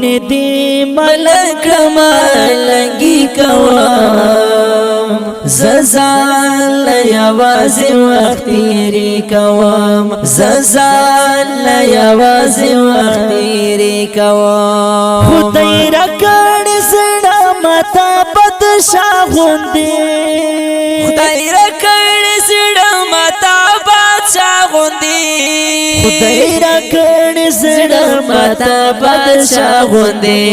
مینې دې ملک ملنګي کوم ززان یوازې وخت تیری کوم ززان یوازې وخت تیری کوم خدای را کړ زړه ماته بادشاه غوندې خدای را کړ زړه ماته بادشاه غوندې خدای را کړ زړه ماته بادشاه غوندې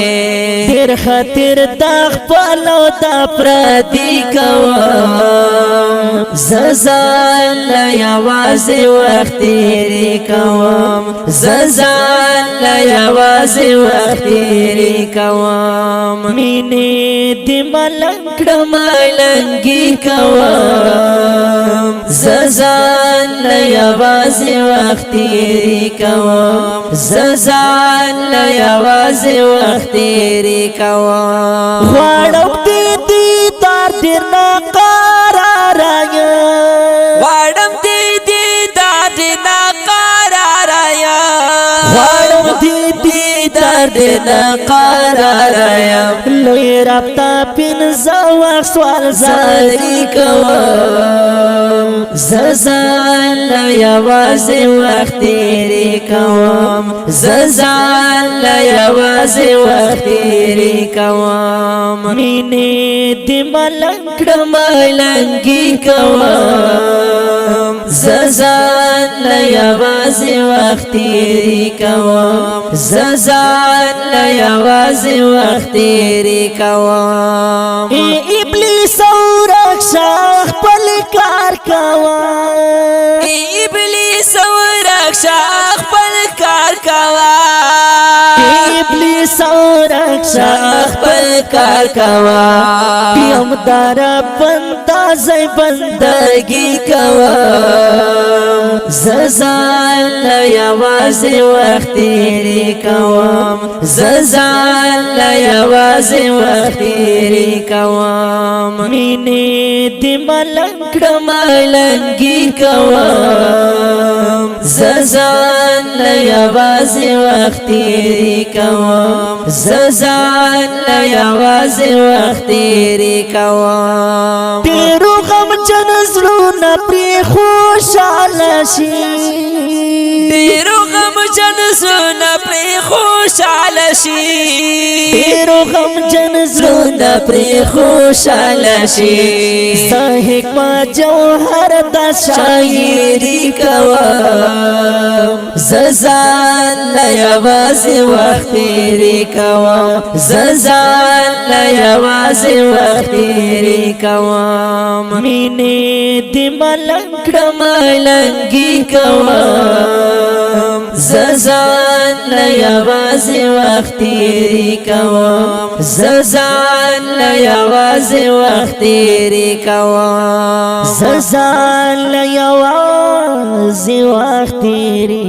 تیر خاطر تا خپل او تا پردي کوم ززان یوازې وخت تیری کوم ززان یوازې وخت تیری کوم مینې دې ملنګ ملنګي کوم ززان یوازې وخت تیری کوم ززان یوازې وخت تیری کوم غواړم دې دیدار ډېر ناقرار یم غواړم دې دیدار ډېر ناقرار یم غواړم دې دیدار ډېر ناقرار یم لوی رب ته پنځه وخت سوال زاری کوم ززان یوازې وخت تیری کوم ززان یوازې وخت تیری کوم مینې دې ملنګ ملنګي کوم ززان یوازې وخت تیری کوم ززان یوازې وخت تیری کوم ابلیس ورکشه خپل کار کوم ابلیس ورکشه خپل کار کوم ابلیس ورکشه خپل کار کوم یم در بندا زی بندگی کوم ززان یوازې وخت تیری کوم ززان یوازې وخت تیری کوم مینې دې ملنګ ملنګي کوم ززان یوازې وخت تیری کوم ززان یوازې وخت تیری کوم تیرو غم جن زړونه پرې خوشاله شي تیرو غم جن زړونه پرې خوشاله شي تیرو غم جن زړونه پرې خوشاله شي صاحب ما جوهر د شاعري کوم ززان یوازې وخت تیری کوم ززان یوازې وخت تیری کوم مینې دې ملنګ ملنګي کوم ززان یوازې وخت تیری کوم ززان یوازې وخت تیری کوم ززان یوازې وخت تیری